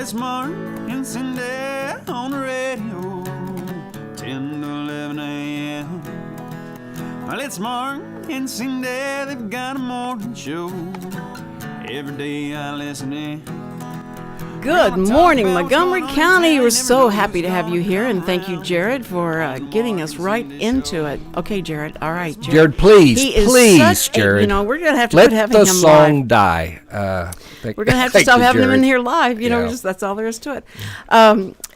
it's Mark and Cindy on the radio, 10 to 11 a.m. Well, it's Mark and Cindy, they've got a morning show. Every day I listen in. Good morning, Montgomery County. We're so happy to have you here, and thank you, Jared, for getting us right into it. Okay, Jared. All right, Jared, please, Jared. We're gonna have to let quit having the him song live. die. We're gonna have to stop having him in here live. Yeah. That's all there is to it.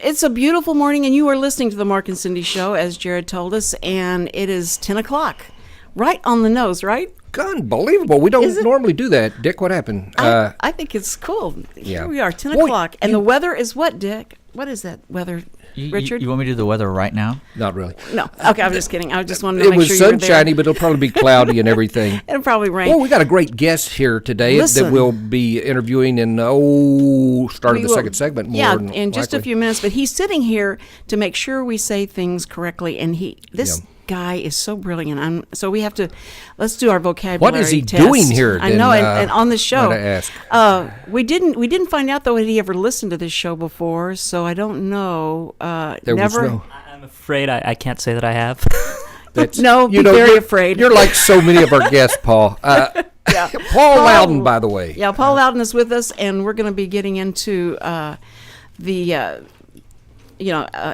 It's a beautiful morning, and you are listening to the Mark and Cindy Show, as Jared told us, and it is 10 o'clock, right on the nose, right? Unbelievable. We don't normally do that. Dick, what happened? I think it's cool. Yeah. Here we are, 10 o'clock. And the weather is what, Dick? What is that weather, Richard? You want me to do the weather right now? Not really. No. Okay, I'm just kidding. I just wanted to make sure you were there. It was sunshiny, but it'll probably be cloudy and everything. It'll probably rain. Well, we got a great guest here today that we'll be interviewing in start of the second segment. In just a few minutes. But he's sitting here to make sure we say things correctly. And this guy is so brilliant. So we have to, let's do our vocabulary What is he test. doing here? I know, and on the show. Ask. We didn't find out, though, had he ever listened to this show before, so I don't know. I'm afraid I can't say that I have. Very afraid. You're like so many of our guests, Paul. Paul Louden, by the way. Yeah, Paul Louden is with us, and we're going to be getting into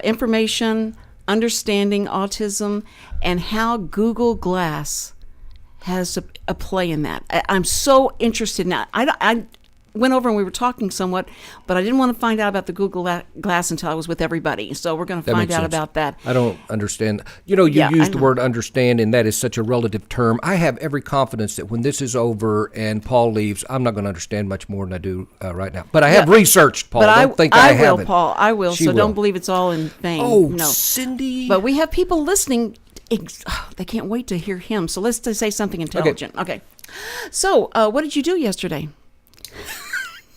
information, understanding autism, and how Google Glass has a play in that. I'm so interested now. I went over and we were talking somewhat, but I didn't want to find out about the Google Glass until I was with everybody. So we're going to find out about that. I don't understand. You used the word understand, and that is such a relative term. I have every confidence that when this is over and Paul leaves, I'm not going to understand much more than I do right now. But I have researched, Paul. But I don't think I haven't. will, Paul. I will. She so will. Don't believe it's all in vain. Oh, no. Cindy. But we have people listening. They can't wait to hear him. So let's say something intelligent. Okay. So what did you do yesterday?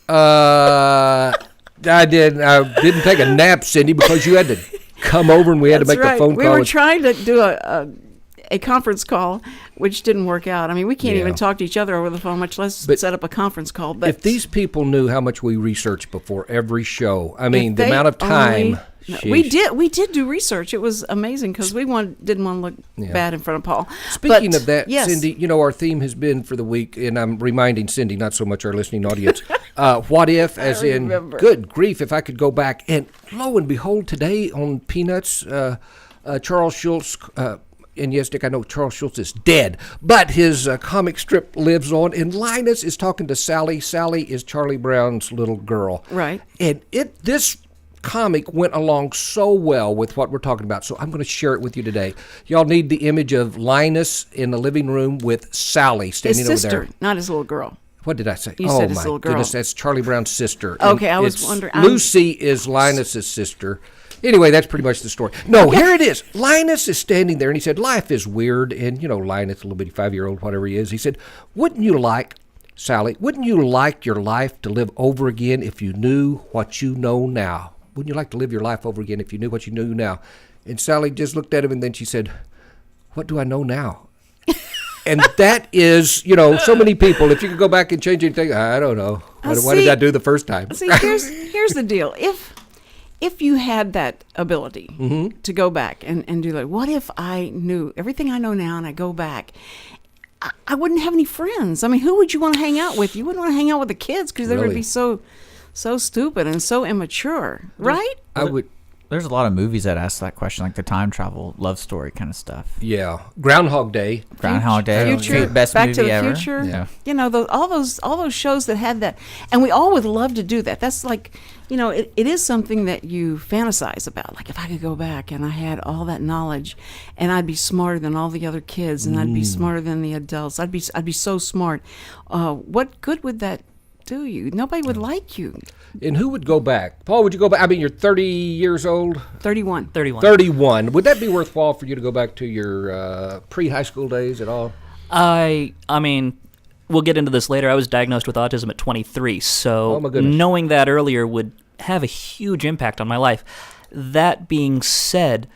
I didn't take a nap, Cindy, because you had to come over and we had to make a phone call. We were trying to do a conference call, which didn't work out. I mean, we can't even talk to each other over the phone, much less set up a conference call. But if these people knew how much we research before every show, I mean, the amount of time. We did do research. It was amazing because we didn't want to look bad in front of Paul. Speaking of that, Cindy, our theme has been for the week, and I'm reminding Cindy, not so much our listening audience, what if, as in, good grief, if I could go back. And lo and behold, today on Peanuts, Charles Schulz, and yes, Dick, I know Charles Schulz is dead, but his comic strip lives on, and Linus is talking to Sally. Sally is Charlie Brown's little girl. Right. And this comic went along so well with what we're talking about, so I'm going to share it with you today. Y'all need the image of Linus in the living room with Sally standing his sister, over there. Not his little girl. What did I say? You said his little girl. Goodness, that's Charlie Brown's sister. Okay, I was wondering. Lucy is Linus's sister. Anyway, that's pretty much the story. No, here it is. Linus is standing there, and he said, life is weird. And, Linus, a little bitty 5-year-old, whatever he is, he said, Sally, wouldn't you like your life to live over again if you knew what you know now? Wouldn't you like to live your life over again if you knew what you knew now? And Sally just looked at him, and then she said, what do I know now? And that is, so many people, if you could go back and change anything, I don't know. What did I do the first time? See, here's the deal. If you had that ability to go back and do that, what if I knew everything I know now and I go back? I wouldn't have any friends. I mean, who would you want to hang out with? You wouldn't want to hang out with the kids because they would be so stupid and so immature, right? I would. There's a lot of movies that ask that question, like the time travel, love story kind of stuff. Yeah, Groundhog Day. Future, best Back movie to the ever. Future. Yeah. All those shows that had that, and we all would love to do that. That's like, it is something that you fantasize about. Like if I could go back and I had all that knowledge, and I'd be smarter than all the other kids, and I'd be smarter than the adults. I'd be so smart. What good would that do you? Nobody would like you. And who would go back? Paul, would you go back? I mean, you're 30 years old? 31. 31. Would that be worthwhile for you to go back to your pre-high school days at all? I mean, we'll get into this later. I was diagnosed with autism at 23, so knowing that earlier would have a huge impact on my life. That being said,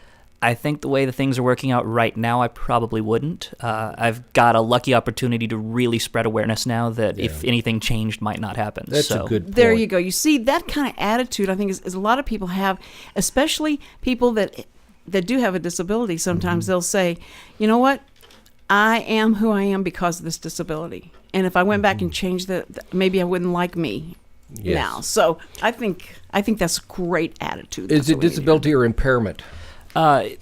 I think the way the things are working out right now, I probably wouldn't. I've got a lucky opportunity to really spread awareness now that if anything changed, might not happen. That's a good point. There you go. You see, that kind of attitude, I think, is a lot of people have, especially people that do have a disability. Sometimes they'll say, you know what? I am who I am because of this disability. And if I went back and changed that, maybe I wouldn't like me now. So I think that's a great attitude. Is it disability or impairment? I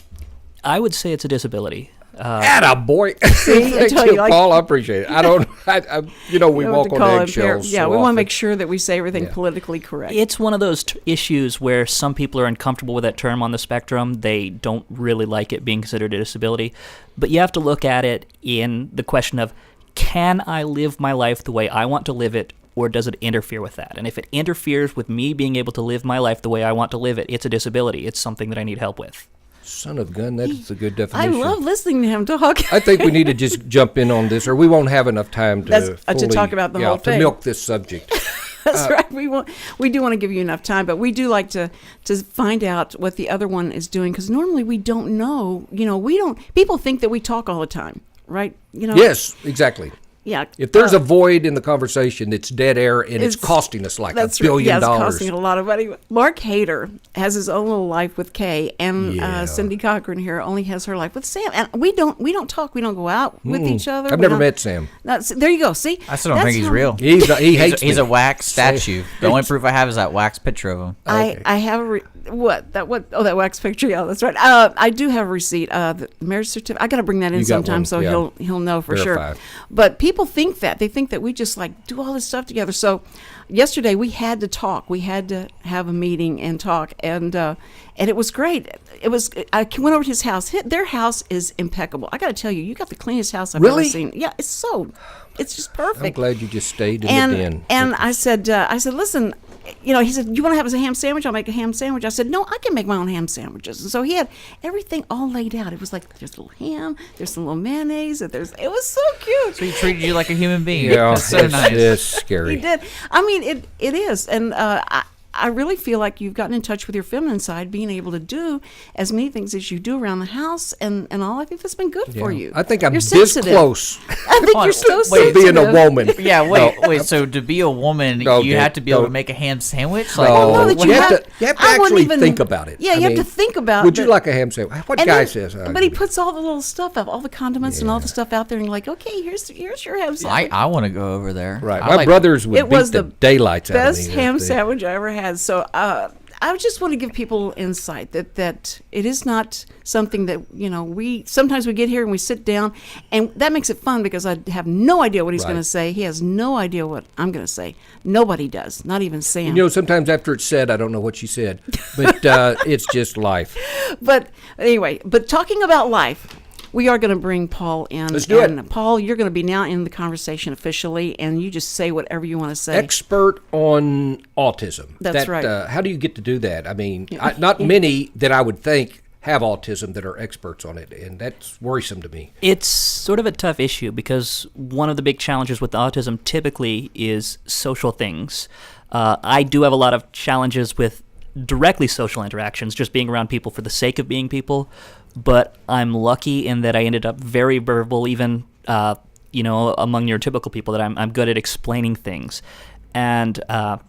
would say it's a disability. Attaboy. See, I Thank tell you, you, Paul. I appreciate it. I don't, we walk on eggshells. Yeah, so we want to often. make sure that we say everything politically correct. It's one of those issues where some people are uncomfortable with that term on the spectrum. They don't really like it being considered a disability. But you have to look at it in the question of, can I live my life the way I want to live it, or does it interfere with that? And if it interferes with me being able to live my life the way I want to live it, it's a disability. It's something that I need help with. Son of a gun, that's a good I definition. love listening to him talk. I think we need to just jump in on this, or we won't have enough time to to talk about the whole to thing. milk this subject. That's right. We do want to give you enough time, but we do like to find out what the other one is doing, because normally we don't know. People think that we talk all the time, right? Yes, exactly. Yeah. If there's a void in the conversation, it's dead air, and it's costing us like $1 billion. Yeah, it's costing a lot of money. Mark Hader has his own little life with Kay, and Cindy Cochran here only has her life with Sam. And we don't talk. We don't go out with each other. I've never met Sam. There you go. See, I still don't think he's real. He hates He's me. a wax statue. The only proof I have is that wax picture of him. I have that wax picture. Yeah, that's right. I do have a receipt. The marriage certificate. I got to bring that in You got sometime one, so yeah. he'll know for Verify. sure. But people think that. They think that we just like do all this stuff together. So yesterday we had to talk. We had to have a meeting and talk, and it was great. I went over to his house. Their house is impeccable. I got to tell you, you got the cleanest house I've ever seen. Yeah, it's just perfect. I'm glad you just stayed in the den. And I said, listen, he said, you want to have a ham sandwich? I'll make a ham sandwich. I said, no, I can make my own ham sandwiches. And so he had everything all laid out. It was like, there's a little ham, there's some little mayonnaise, it was so cute. So he treated you like a human being. Yeah, That's so nice. It's scary. He did. I mean, it is. And I really feel like you've gotten in touch with your feminine side, being able to do as many things as you do around the house and all. I think that's been good for you. I think I'm You're this sensitive. close I think you're so to sensitive. being a woman. Yeah, wait. So to be a woman, No, you dude, have to be able no. to make a ham sandwich? No, know that you have to I wouldn't actually even think about it. Yeah, you have to think about. Would you that- like a ham sandwich? What and guy then- says? But he puts all the little stuff up, all the condiments and all the stuff out there, and you're like, okay, here's your ham sandwich. I want to go over there. Right, I my like- brothers would It beat was the the daylights out of me. Best ham sandwich I ever had. So I just want to give people insight that it is not something that we sometimes we get here and we sit down, and that makes it fun because I have no idea what he's Right. going to say. He has no idea what I'm going to say. Nobody does, not even Sam. Sometimes after it's said, I don't know what she said, but it's just life. But anyway, talking about life, we are going to bring Paul in. Let's do it. And Paul, you're going to be now in the conversation officially, and you just say whatever you want to say. Expert on autism. That's right. How do you get to do that? I mean, not many that I would think have autism that are experts on it, and that's worrisome to me. It's sort of a tough issue because one of the big challenges with autism typically is social things. I do have a lot of challenges with directly social interactions, just being around people for the sake of being people. But I'm lucky in that I ended up very verbal, even among your typical people, that I'm good at explaining things. And I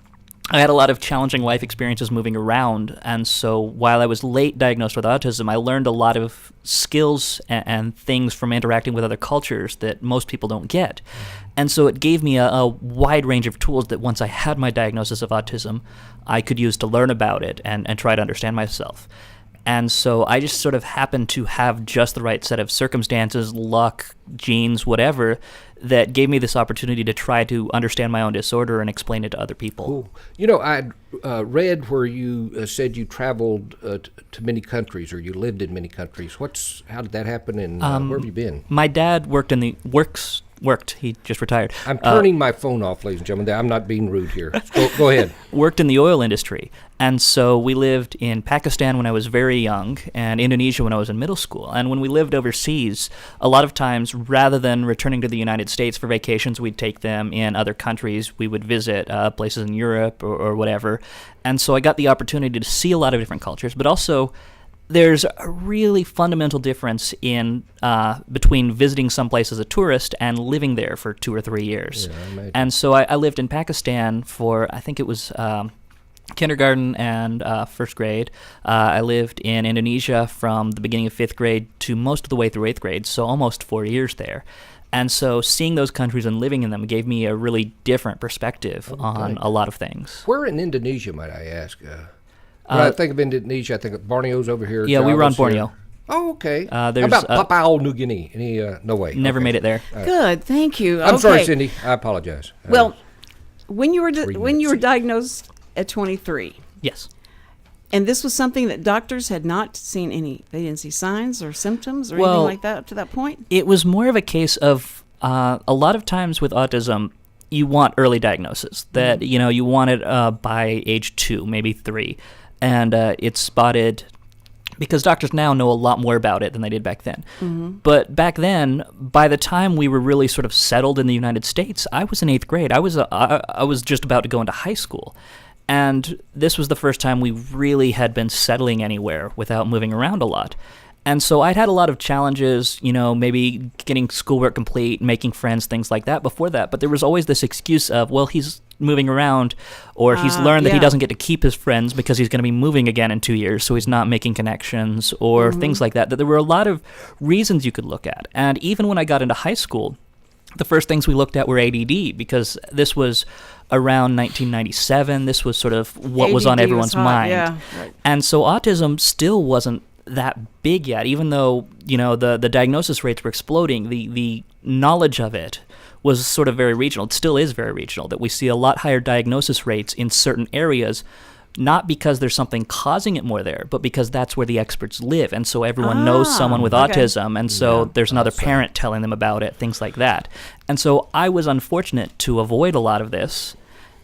had a lot of challenging life experiences moving around, and so while I was late diagnosed with autism, I learned a lot of skills and things from interacting with other cultures that most people don't get. And so it gave me a wide range of tools that once I had my diagnosis of autism, I could use to learn about it and try to understand myself. And so I just sort of happened to have just the right set of circumstances, luck, genes, whatever, that gave me this opportunity to try to understand my own disorder and explain it to other people. Cool. I read where you said you traveled to many countries, or you lived in many countries. How did that happen, and where have you been? My dad worked. He just retired. I'm turning my phone off, ladies and gentlemen. I'm not being rude here. Go ahead. Worked in the oil industry. And so we lived in Pakistan when I was very young and Indonesia when I was in middle school. And when we lived overseas, a lot of times, rather than returning to the United States for vacations, we'd take them in other countries. We would visit places in Europe or whatever. And so I got the opportunity to see a lot of different cultures, but also there's a really fundamental difference in between visiting some place as a tourist and living there for 2 or 3 years. Yeah, I imagine. And so I lived in Pakistan for, I think it was kindergarten and first grade. I lived in Indonesia from the beginning of 5th grade to most of the way through 8th grade, so almost 4 years there. And so seeing those countries and living in them gave me a really different perspective on a lot of things. Where in Indonesia, might I ask? When I think of Indonesia, I think of Borneo's over here. Yeah, we were on Java's here. Borneo. Oh, okay. How there's, about Papua New Guinea? Any? No way. Never Okay. made it there. Good, thank you. I'm Okay. sorry, Cindy. I apologize. Well, when you were 3 when you were minutes. diagnosed at 23, Yes. and this was something that doctors had not seen they didn't see signs or symptoms or Well, anything like that up to that point. It was more of a case of a lot of times with autism, you want early diagnosis. That you want it by age 2, maybe 3, and it's spotted because doctors now know a lot more about it than they did back then. But back then, by the time we were really sort of settled in the United States, I was in 8th grade. I was just about to go into high school. And this was the first time we really had been settling anywhere without moving around a lot. And so I'd had a lot of challenges, maybe getting schoolwork complete, making friends, things like that before that. But there was always this excuse of, well, he's moving around, or he's learned that he yeah. doesn't get to keep his friends because he's going to be moving again in 2 years, so he's not making connections, or things like that. That there were a lot of reasons you could look at. And even when I got into high school, the first things we looked at were ADD, because this was around 1997. This was sort of what was on ADD everyone's hot, mind. yeah, right. And so autism still wasn't that big yet, even though the diagnosis rates were exploding. The knowledge of it was sort of very regional. It still is very regional, that we see a lot higher diagnosis rates in certain areas, not because there's something causing it more there, but because that's where the experts live. And so everyone knows someone with okay. autism, and so there's another parent telling them about it, things like that. And so I was unfortunate to avoid a lot of this.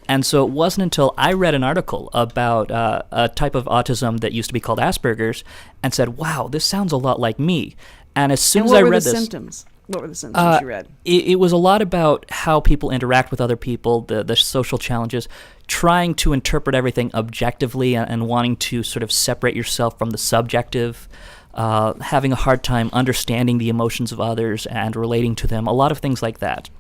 And so it wasn't until I read an article about a type of autism that used to be called Asperger's and said, wow, this sounds a lot like me. And as soon And as what I were read the this... symptoms? What were the symptoms you read? It was a lot about how people interact with other people, the social challenges, trying to interpret everything objectively and wanting to sort of separate yourself from the subjective, having a hard time understanding the emotions of others and relating to them, a lot of things like that.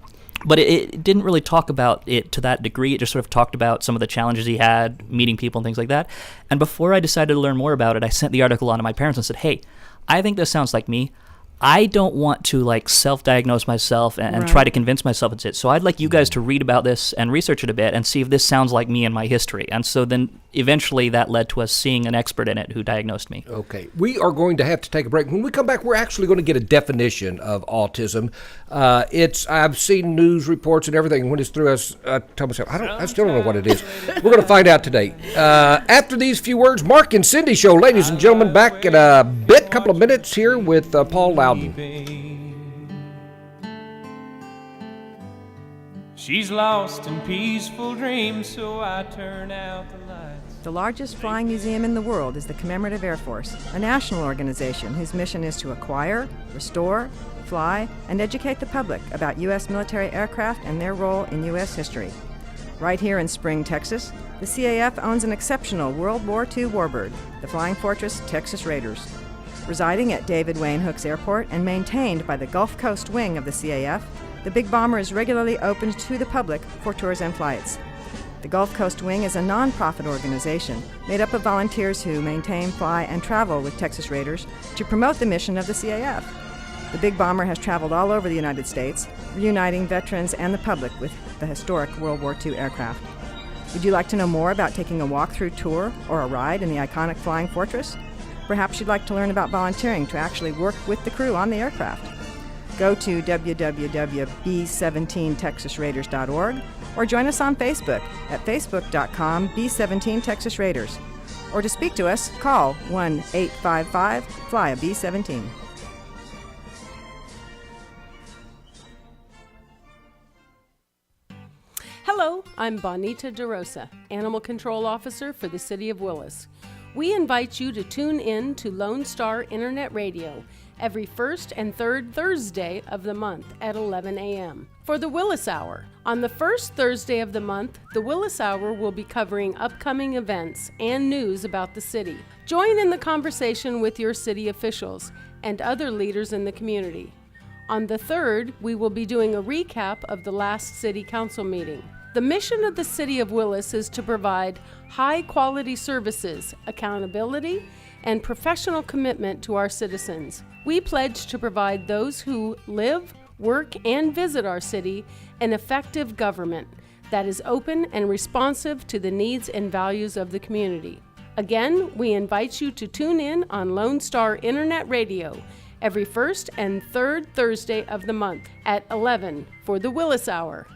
But it didn't really talk about it to that degree. It just sort of talked about some of the challenges he had, meeting people and things like that. And before I decided to learn more about it, I sent the article on to my parents and said, hey, I think this sounds like me. I don't want to self-diagnose myself and try to convince myself it's it. So I'd like you guys to read about this and research it a bit and see if this sounds like me and my history. And so then eventually that led to us seeing an expert in it who diagnosed me. Okay, we are going to have to take a break. When we come back, we're actually going to get a definition of autism. I've seen news reports and everything. When it's through, I tell myself, I still don't know what it is. We're going to find out today. After these few words, Mark and Cindy Show, ladies and gentlemen, back in a couple of minutes here with Paul Louden. She's lost in peaceful dreams, so I turn out the lights. The largest flying museum in the world is the Commemorative Air Force, a national organization whose mission is to acquire, restore, fly, and educate the public about U.S. military aircraft and their role in U.S. history. Right here in Spring, Texas, the CAF owns an exceptional World War II warbird, the Flying Fortress Texas Raiders. Residing at David Wayne Hooks Airport and maintained by the Gulf Coast wing of the CAF, the Big Bomber is regularly opened to the public for tours and flights. The Gulf Coast Wing is a non-profit organization made up of volunteers who maintain, fly, and travel with Texas Raiders to promote the mission of the CAF. The Big Bomber has traveled all over the United States, reuniting veterans and the public with the historic World War II aircraft. Would you like to know more about taking a walk-through tour or a ride in the iconic Flying Fortress? Perhaps you'd like to learn about volunteering to actually work with the crew on the aircraft. Go to www.b17texasraiders.org or join us on Facebook at facebook.com/B17TexasRaiders. Or to speak to us, call 1-855-FLY-A-B-17. Hello, I'm Bonita DeRosa, Animal Control Officer for the City of Willis. We invite you to tune in to Lone Star Internet Radio every first and third Thursday of the month at 11 a.m. for the Willis Hour. On the first Thursday of the month, the Willis Hour will be covering upcoming events and news about the city. Join in the conversation with your city officials and other leaders in the community. On the third, we will be doing a recap of the last City Council meeting. The mission of the City of Willis is to provide high-quality services, accountability, and professional commitment to our citizens. We pledge to provide those who live, work, and visit our city an effective government that is open and responsive to the needs and values of the community. Again, we invite you to tune in on Lone Star Internet Radio every first and third Thursday of the month at 11 for the Willis Hour.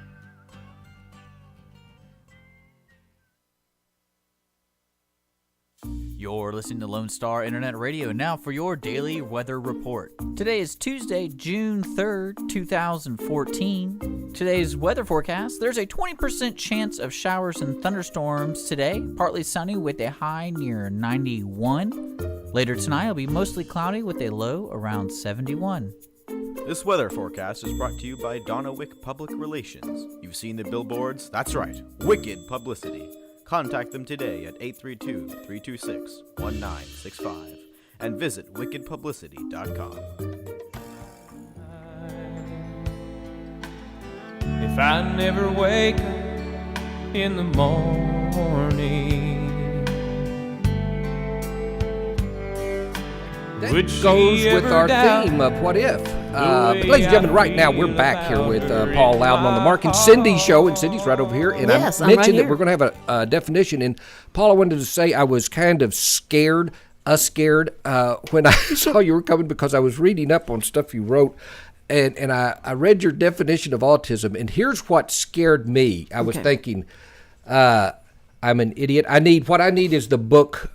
You're listening to Lone Star Internet Radio now for your daily weather report. Today is Tuesday, June 3rd, 2014. Today's weather forecast, there's a 20% chance of showers and thunderstorms today, partly sunny with a high near 91. Later tonight, it'll be mostly cloudy with a low around 71. This weather forecast is brought to you by Donawick Public Relations. You've seen the billboards? That's right, wicked publicity. Contact them today at 832-326-1965 and visit wickedpublicity.com. If I never wake up in the morning, That would she goes with ever our doubt theme of What If. But way ladies and gentlemen, I right now we're feel back here with about Paul her Louden on the in Mark and my Cindy show, and heart. Cindy's right over here. And Yes, I I'm right mentioned that here. we're going to have a definition. And Paul, I wanted to say I was kind of scared when I saw you were coming because I was reading up on stuff you wrote. And I read your definition of autism, and here's what scared me. I was thinking, I'm an idiot. What I need is the book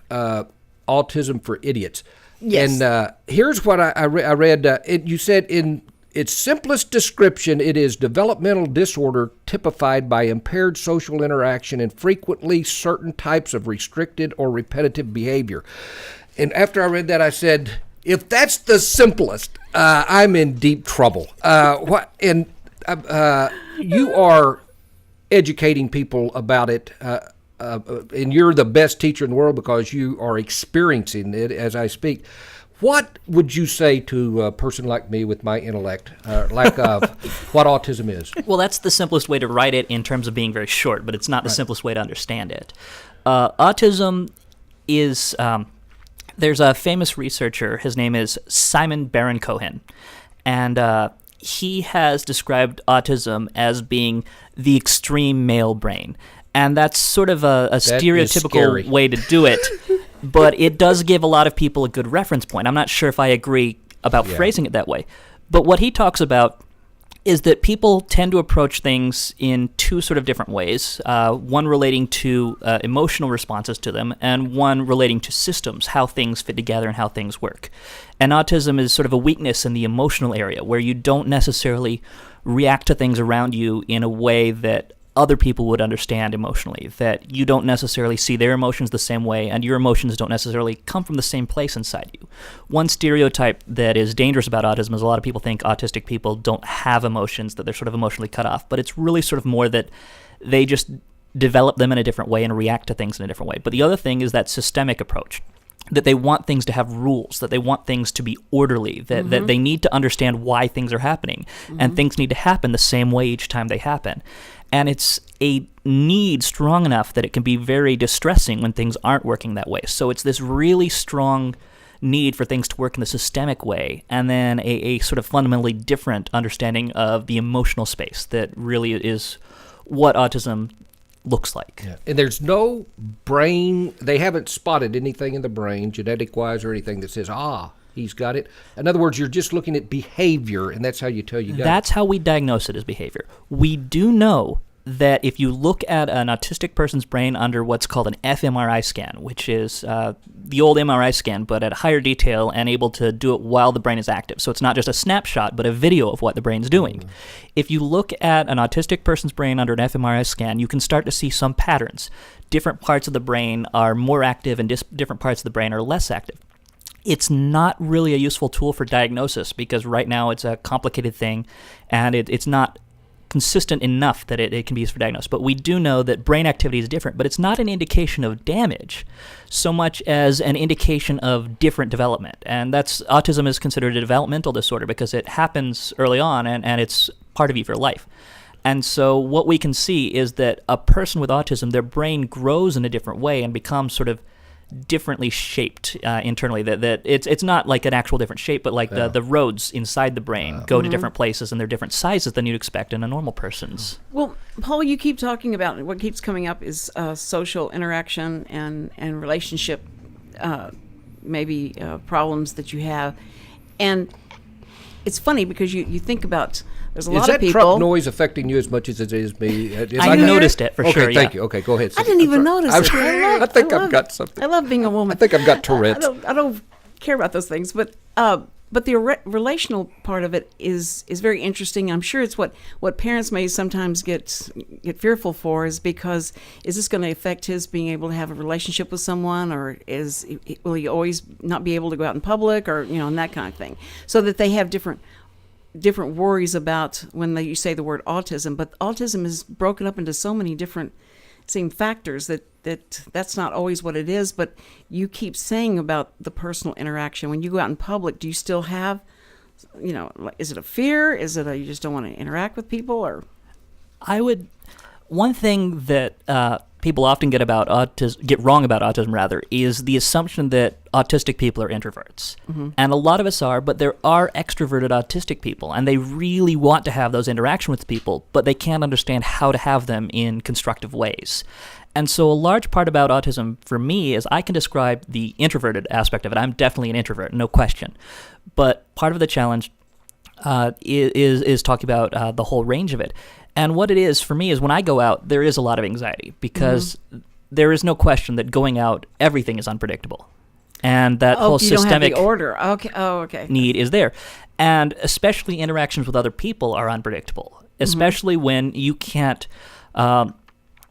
Autism for Idiots. Yes. And here's what I read. You said in its simplest description, it is developmental disorder typified by impaired social interaction and frequently certain types of restricted or repetitive behavior. And after I read that, I said, if that's the simplest, I'm in deep trouble. You are educating people about it, and you're the best teacher in the world because you are experiencing it as I speak. What would you say to a person like me with my intellect, what autism is? Well, that's the simplest way to write it in terms of being very short, but it's not the simplest way to understand it. Autism is, there's a famous researcher, his name is Simon Baron-Cohen, and he has described autism as being the extreme male brain. And that's sort of a stereotypical way to do it, but it does give a lot of people a good reference point. I'm not sure if I agree about phrasing it that way. But what he talks about is that people tend to approach things in two sort of different ways, one relating to emotional responses to them, and one relating to systems, how things fit together and how things work. And autism is sort of a weakness in the emotional area, where you don't necessarily react to things around you in a way that other people would understand emotionally, that you don't necessarily see their emotions the same way, and your emotions don't necessarily come from the same place inside you. One stereotype that is dangerous about autism is a lot of people think autistic people don't have emotions, that they're sort of emotionally cut off, but it's really sort of more that they just develop them in a different way and react to things in a different way. But the other thing is that systemic approach, that they want things to have rules, that they want things to be orderly, that they need to understand why things are happening, and things need to happen the same way each time they happen. And it's a need strong enough that it can be very distressing when things aren't working that way. So it's this really strong need for things to work in the systemic way, and then a sort of fundamentally different understanding of the emotional space that really is what autism looks like. Yeah. And there's no brain, they haven't spotted anything in the brain, genetic-wise or anything, that says, he's got it. In other words, you're just looking at behavior, and that's how you tell you got it. That's how we diagnose it as behavior. We do know that if you look at an autistic person's brain under what's called an fMRI scan, which is the old MRI scan, but at higher detail and able to do it while the brain is active. So it's not just a snapshot, but a video of what the brain's doing. If you look at an autistic person's brain under an fMRI scan, you can start to see some patterns. Different parts of the brain are more active and different parts of the brain are less active. It's not really a useful tool for diagnosis because right now it's a complicated thing and it's not consistent enough that it can be used for diagnosis. But we do know that brain activity is different, but it's not an indication of damage so much as an indication of different development. And autism is considered a developmental disorder because it happens early on and it's part of you for life. And so what we can see is that a person with autism, their brain grows in a different way and becomes sort of differently shaped internally. That it's not like an actual different shape, but like the roads inside the brain go to different places and they're different sizes than you'd expect in a normal person's. Well, Paul, you keep talking about what keeps coming up is social interaction and relationship maybe problems that you have. And it's funny because you think about there's a lot of people. Is that truck noise affecting you as much as it is me? I noticed it for sure. Okay, thank you. Okay, go ahead. I didn't even notice it. I think I've got something. I love being a woman. I think I've got Tourette's. I don't care about those things, but the relational part of it is very interesting. I'm sure it's what parents may sometimes get fearful for is because is this going to affect his being able to have a relationship with someone, or will he always not be able to go out in public, or and that kind of thing, so that they have different worries about when you say the word autism. But autism is broken up into so many different factors that's not always what it is. But you keep saying about the personal interaction when you go out in public. Do you still have, is it a fear? Is it you just don't want to interact with people? Or one thing that people often get wrong about autism rather is the assumption that autistic people are introverts. And a lot of us are, but there are extroverted autistic people and they really want to have those interactions with people, but they can't understand how to have them in constructive ways. And so a large part about autism for me is I can describe the introverted aspect of it. I'm definitely an introvert, no question. But part of the challenge is talking about the whole range of it. And what it is for me is when I go out, there is a lot of anxiety because there is no question that going out, everything is unpredictable. And that whole systemic order. Okay. need is there. And especially interactions with other people are unpredictable, especially when you can't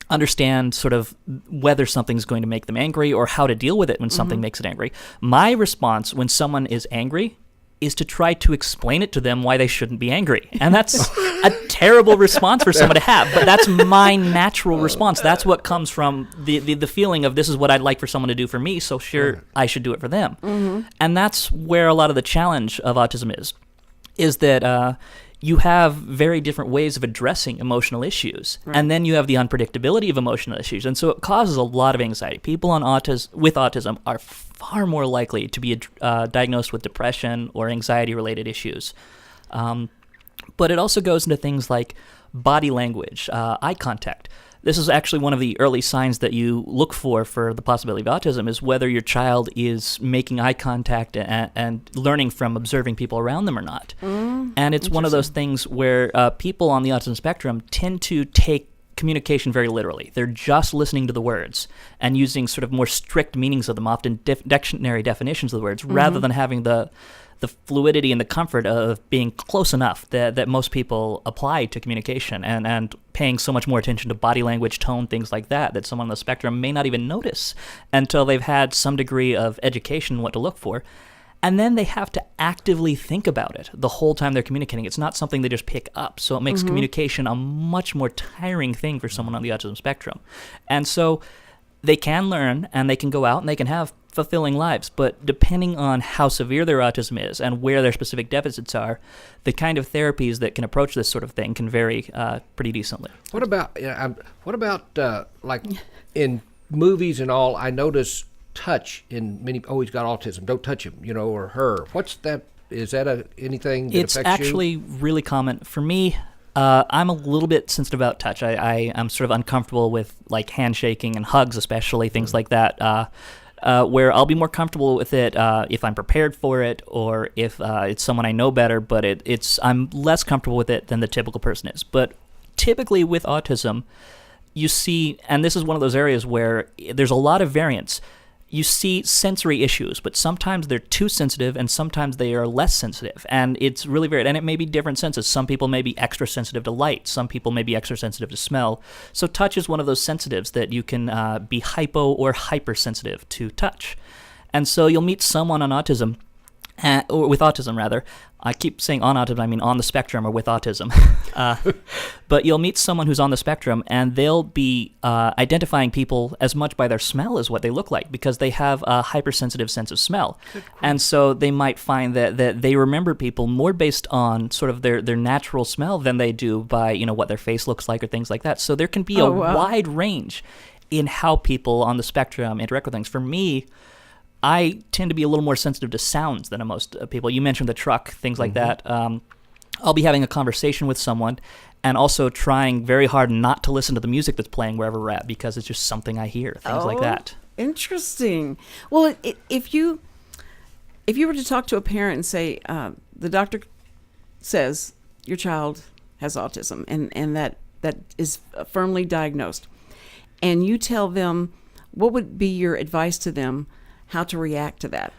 understand sort of whether something's going to make them angry or how to deal with it when something makes it angry. My response when someone is angry is to try to explain it to them why they shouldn't be angry. And that's a terrible response for someone to have, but that's my natural response. That's what comes from the feeling of this is what I'd like for someone to do for me, so sure, I should do it for them. And that's where a lot of the challenge of autism is that you have very different ways of addressing emotional issues, and then you have the unpredictability of emotional issues, and so it causes a lot of anxiety. People with autism are far more likely to be diagnosed with depression or anxiety-related issues. But it also goes into things like body language, eye contact. This is actually one of the early signs that you look for the possibility of autism is whether your child is making eye contact and learning from observing people around them or not. And it's one of those things where people on the autism spectrum tend to take communication very literally. They're just listening to the words and using sort of more strict meanings of them, often dictionary definitions of the words, rather than having the fluidity and the comfort of being close enough that most people apply to communication and paying so much more attention to body language, tone, things like that someone on the spectrum may not even notice until they've had some degree of education what to look for. And then they have to actively think about it the whole time they're communicating. It's not something they just pick up. So it makes communication a much more tiring thing for someone on the autism spectrum. And so they can learn and they can go out and they can have fulfilling lives, but depending on how severe their autism is and where their specific deficits are, the kind of therapies that can approach this sort of thing can vary pretty decently. What about like in movies and all? I notice touch in many. Oh, he's got autism. Don't touch him, or her. What's that? Is that anything that it's affects you? It's actually really common for me. I'm a little bit sensitive about touch. I'm sort of uncomfortable with like handshaking and hugs, especially things like that. Where I'll be more comfortable with it if I'm prepared for it or if it's someone I know better, but I'm less comfortable with it than the typical person is. But typically with autism, you see, and this is one of those areas where there's a lot of variance. You see sensory issues, but sometimes they're too sensitive and sometimes they are less sensitive. And it's really varied. And it may be different senses. Some people may be extra sensitive to light. Some people may be extra sensitive to smell. So touch is one of those sensitives that you can be hypo or hypersensitive to touch. And so you'll meet someone on autism, or with autism rather. I keep saying on autism, I mean on the spectrum or with autism. But you'll meet someone who's on the spectrum, and they'll be identifying people as much by their smell as what they look like, because they have a hypersensitive sense of smell. And so they might find that they remember people more based on sort of their natural smell than they do by, you know, what their face looks like or things like that. So there can be a wide range in how people on the spectrum interact with things. For me, I tend to be a little more sensitive to sounds than most people. You mentioned the truck, things like that. I'll be having a conversation with someone and also trying very hard not to listen to the music that's playing wherever we're at, because it's just something I hear, things like that. Interesting. Well, if you were to talk to a parent and say, the doctor says your child has autism and that is firmly diagnosed, and you tell them, what would be your advice to them how to react to that?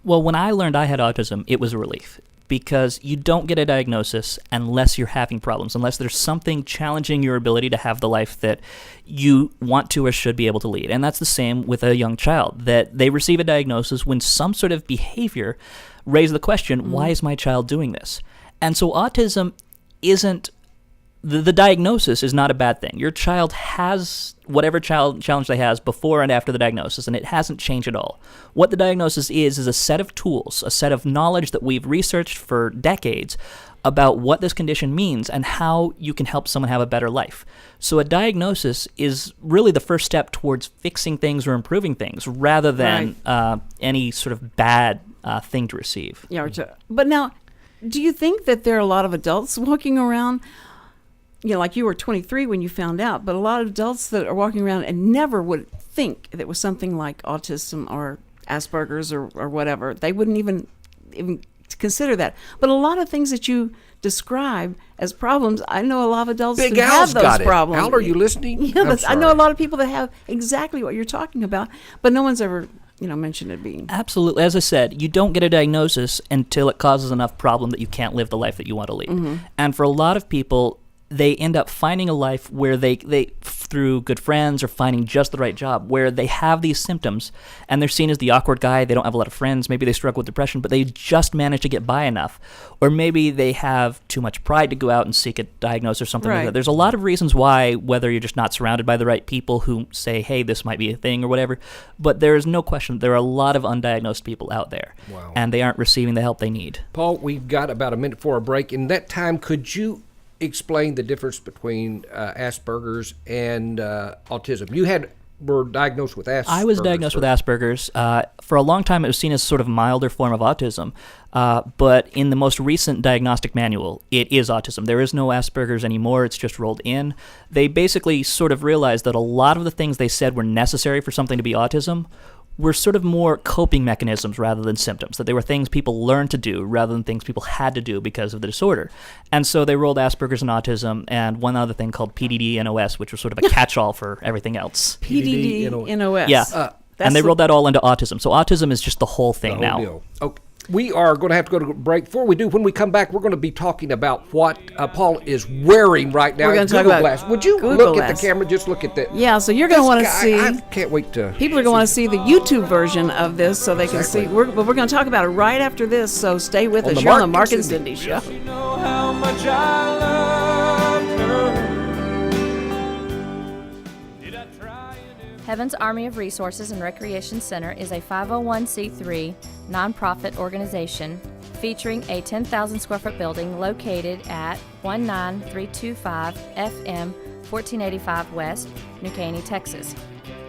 Well, when I learned I had autism, it was a relief, because you don't get a diagnosis unless you're having problems, unless there's something challenging your ability to have the life that you want to or should be able to lead. And that's the same with a young child, that they receive a diagnosis when some sort of behavior raises the question, why is my child doing this? And so autism isn't, the diagnosis is not a bad thing. Your child has whatever challenge they has before and after the diagnosis, and it hasn't changed at all. What the diagnosis is a set of tools, a set of knowledge that we've researched for decades about what this condition means and how you can help someone have a better life. So a diagnosis is really the first step towards fixing things or improving things, rather than any sort of bad thing to receive. Yeah. But now, do you think that there are a lot of adults walking around, you know, like you were 23 when you found out, but a lot of adults that are walking around and never would think that it was something like autism or Asperger's or whatever. They wouldn't even consider that. But a lot of things that you describe as problems, I know a lot of adults Big who Al's have those got problems. Al, are you listening? Yeah, I know a lot of people that have exactly what you're talking about, but no one's ever, you know, mentioned it being. Absolutely. As I said, you don't get a diagnosis until it causes enough problem that you can't live the life that you want to lead. And for a lot of people, they end up finding a life where they through good friends or finding just the right job, where they have these symptoms and they're seen as the awkward guy. They don't have a lot of friends. Maybe they struggle with depression, but they just manage to get by enough. Or maybe they have too much pride to go out and seek a diagnosis or something like that. There's a lot of reasons why, whether you're just not surrounded by the right people who say, hey, this might be a thing or whatever. But there is no question there are a lot of undiagnosed people out there. Wow. And they aren't receiving the help they need. Paul, we've got about a minute for a break. In that time, could you explain the difference between Asperger's and autism? You were diagnosed with Asperger's. I was diagnosed with Asperger's. For a long time, it was seen as sort of a milder form of autism. But in the most recent diagnostic manual, it is autism. There is no Asperger's anymore. It's just rolled in. They basically sort of realized that a lot of the things they said were necessary for something to be autism were sort of more coping mechanisms rather than symptoms, that they were things people learned to do rather than things people had to do because of the disorder. And so they rolled Asperger's and autism and one other thing called PDD-NOS, which was sort of a catch-all for everything else. PDD-NOS. Yeah. And they rolled that all into autism. So autism is just the whole thing now. Deal. Okay. We are going to have to go to a break. Before we do, when we come back, we're going to be talking about what Paul is wearing right now. We're going to talk about Glass. Would you Google look Glass. at the camera? Just look at that. Yeah, so you're going to want to see. I can't wait to. People are going to want to see the YouTube version of this so they can see. We're going to talk about it right after this, so stay with us. You're on the Mark and Cindy Show. You know how much I loved her. Did I try and Heaven's Army of Resources and Recreation Center is a 501c3 nonprofit organization featuring a 10,000 square foot building located at 19325 FM 1485 West, New Caney, Texas.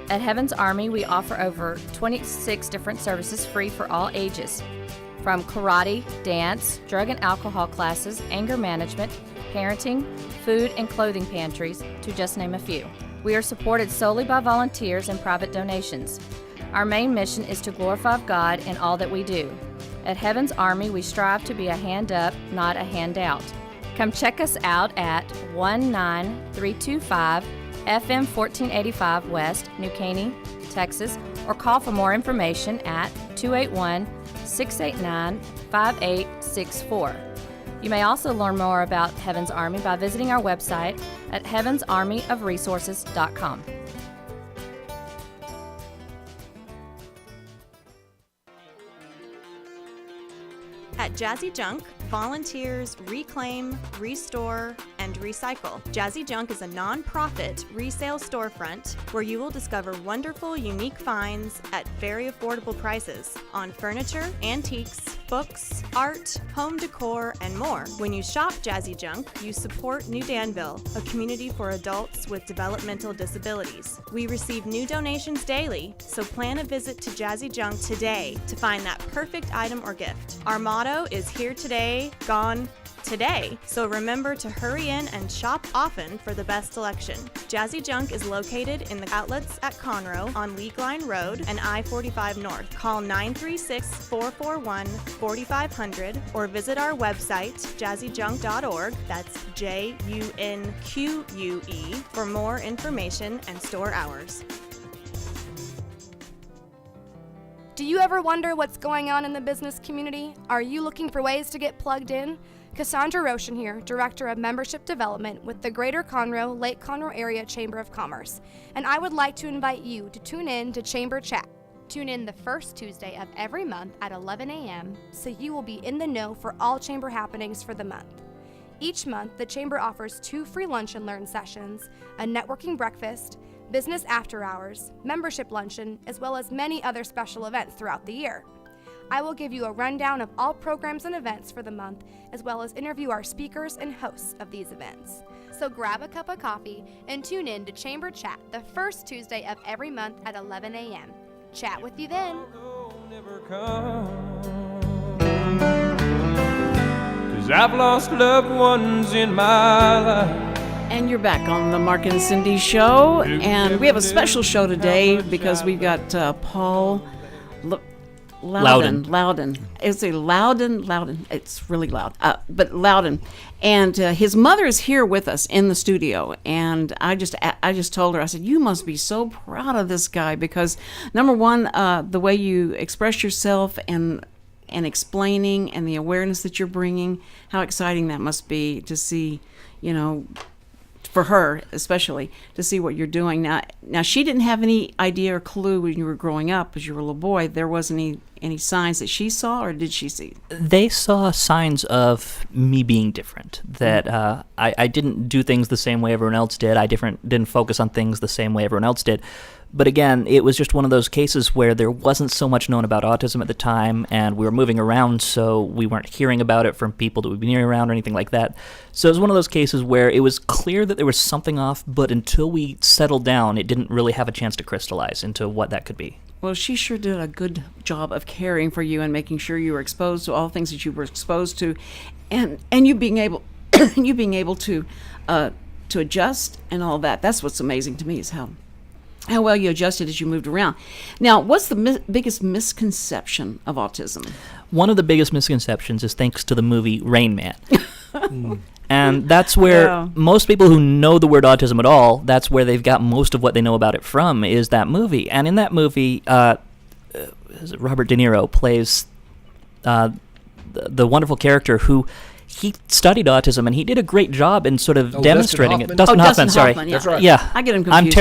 At Heaven's Army, we offer over 26 different services free for all ages, from karate, dance, drug and alcohol classes, anger management, parenting, food and clothing pantries, to just name a few. We are supported solely by volunteers and private donations. Our main mission is to glorify God in all that we do. At Heaven's Army, we strive to be a hand up, not a handout. Come check us out at 19325 FM 1485 West, New Caney, Texas, or call for more information at 281-689-5864. You may also learn more about Heaven's Army by visiting our website at heavensarmyofresources.com. At Jazzy Junk, volunteers reclaim, restore, and recycle. Jazzy Junk is a non-profit resale storefront where you will discover wonderful, unique finds at very affordable prices on furniture, antiques, books, art, home decor, and more. When you shop Jazzy Junk, you support New Danville, a community for adults with developmental disabilities. We receive new donations daily, so plan a visit to Jazzy Junk today to find that perfect item or gift. Our motto is here today, gone today. So remember to hurry in and shop often for the best selection. Jazzy Junk is located in the outlets at Conroe on League Line Road and I-45 North. Call 936-441-4500 or visit our website, jazzyjunk.org, that's JUNQUE, for more information and store hours. Do you ever wonder what's going on in the business community? Are you looking for ways to get plugged in? Cassandra Roshan here, Director of Membership Development with the Greater Conroe, Lake Conroe Area Chamber of Commerce, and I would like to invite you to tune in to Chamber Chat. Tune in the first Tuesday of every month at 11 a.m. so you will be in the know for all Chamber happenings for the month. Each month, the Chamber offers 2 free lunch and learn sessions, a networking breakfast, business after hours, membership luncheon, as well as many other special events throughout the year. I will give you a rundown of all programs and events for the month, as well as interview our speakers and hosts of these events. So grab a cup of coffee and tune in to Chamber Chat the first Tuesday of every month at 11 a.m. Chat with you then. Cause I've lost loved ones in my life. And you're back on the Mark and Cindy show, and we have a special show today because we've got Paul Louden. It's a Louden. It's really loud, but Louden, and his mother is here with us in the studio. And I just told her, I said, you must be so proud of this guy because number one, the way you express yourself and explaining and the awareness that you're bringing, how exciting that must be to see, for her especially, to see what you're doing. Now she didn't have any idea or clue when you were growing up, as you were a little boy. There wasn't any signs that she saw, or did she see? They saw signs of me being different, that I didn't do things the same way everyone else did. I didn't focus on things the same way everyone else did. But again, it was just one of those cases where there wasn't so much known about autism at the time, and we were moving around, so we weren't hearing about it from people that we'd be near around or anything like that. So it was one of those cases where it was clear that there was something off, but until we settled down, it didn't really have a chance to crystallize into what that could be. Well, she sure did a good job of caring for you and making sure you were exposed to all the things that you were exposed to, and you being able to adjust and all that. That's what's amazing to me, is how well you adjusted as you moved around. Now, what's the biggest misconception of autism? One of the biggest misconceptions is thanks to the movie Rain Man. And that's where most people who know the word autism at all, that's where they've got most of what they know about it from, is that movie. And in that movie, Robert De Niro plays the wonderful character who he studied autism, and he did a great job in sort of demonstrating it. Dustin Hoffman, sorry. Yeah. That's right. Yeah, I get him confused.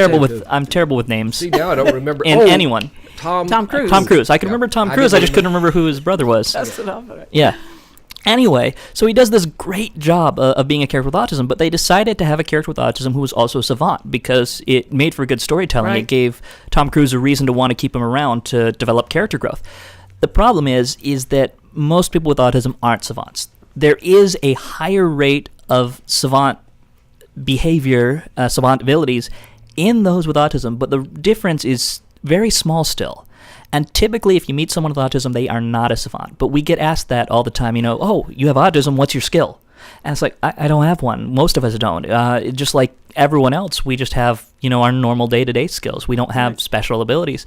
I'm terrible with names. See, now I don't remember anyone. Tom Cruise. Tom Cruise. I can remember Tom Cruise. I just couldn't remember who his brother was. Dustin Hoffman. Yeah. Anyway, so he does this great job of being a character with autism, but they decided to have a character with autism who was also a savant because it made for good storytelling. Right. It gave Tom Cruise a reason to want to keep him around to develop character growth. The problem is that most people with autism aren't savants. There is a higher rate of savant behavior, savant abilities in those with autism, but the difference is very small still. And typically, if you meet someone with autism, they are not a savant. But we get asked that all the time, oh, you have autism, what's your skill? And it's like, I don't have one. Most of us don't. Just like everyone else, we just have, our normal day-to-day skills. We don't have special abilities.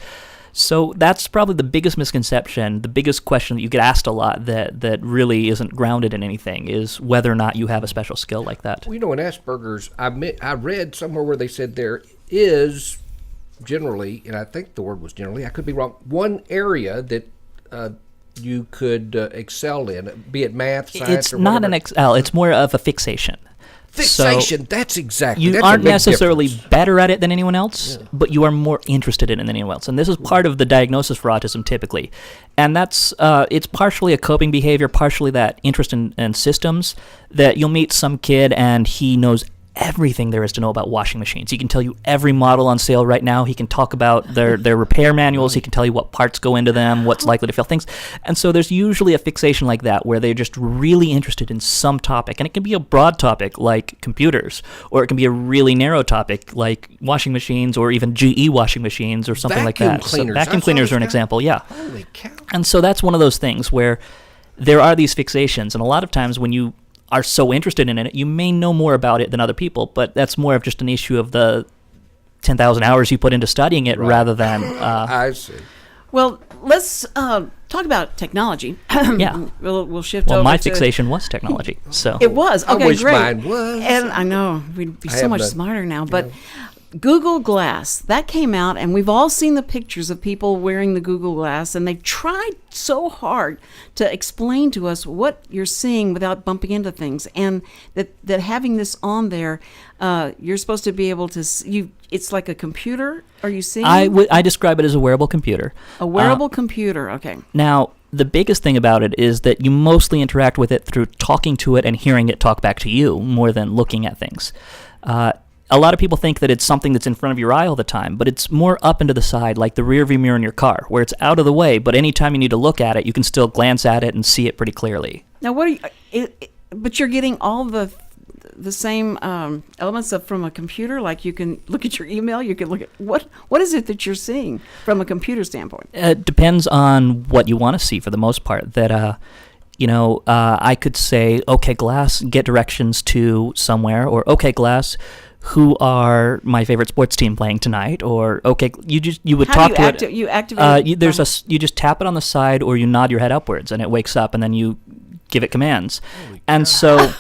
So that's probably the biggest misconception, the biggest question that you get asked a lot that really isn't grounded in anything is whether or not you have a special skill like that. Well, in Asperger's, I read somewhere where they said there is generally, and I think the word was generally, I could be wrong, one area that you could excel in, be it math, science, it's or not whatever. an excel, it's more of a fixation. Fixation, So that's exactly. you that's aren't a big necessarily difference. better at it than anyone else, but you are more interested in it than anyone else. And this is part of the diagnosis for autism typically. And that's it's partially a coping behavior, partially that interest in systems, that you'll meet some kid and he knows everything there is to know about washing machines. He can tell you every model on sale right now. He can talk about their repair manuals. He can tell you what parts go into them, what's likely to fail, things. And so there's usually a fixation like that where they're just really interested in some topic. And it can be a broad topic like computers, or it can be a really narrow topic like washing machines, or even GE washing machines or something like that. Cleaners. So vacuum cleaners are an example, yeah. Holy cow. And so that's one of those things where there are these fixations. And a lot of times when you are so interested in it, you may know more about it than other people, but that's more of just an issue of the 10,000 hours you put into studying it rather than... I see. Well, let's talk about technology. Yeah. We'll shift Well, over my to... fixation was technology, so... It was. Okay, I wish great. mine was. And I know, we'd be I so have much none. smarter now, but... Google Glass, that came out, and we've all seen the pictures of people wearing the Google Glass, and they've tried so hard to explain to us what you're seeing without bumping into things, and that having this on there, you're supposed to be able to it's like a computer. Are you seeing? I describe it as a wearable computer. A wearable computer, okay. Now, the biggest thing about it is that you mostly interact with it through talking to it and hearing it talk back to you more than looking at things. A lot of people think that it's something that's in front of your eye all the time, but it's more up and to the side, like the rear view mirror in your car, where it's out of the way, but anytime you need to look at it, you can still glance at it and see it pretty clearly. Now, what are you? But you're getting all the same elements from a computer. Like you can look at your email. You can look at what is it that you're seeing from a computer standpoint? It depends on what you want to see for the most part. That I could say, okay, Glass, get directions to somewhere, or okay, Glass, who are my favorite sports team playing tonight, or okay, you would How talk do you to it. You activate. You just tap it on the side, or you nod your head upwards, and it wakes up, and then you give it commands. And so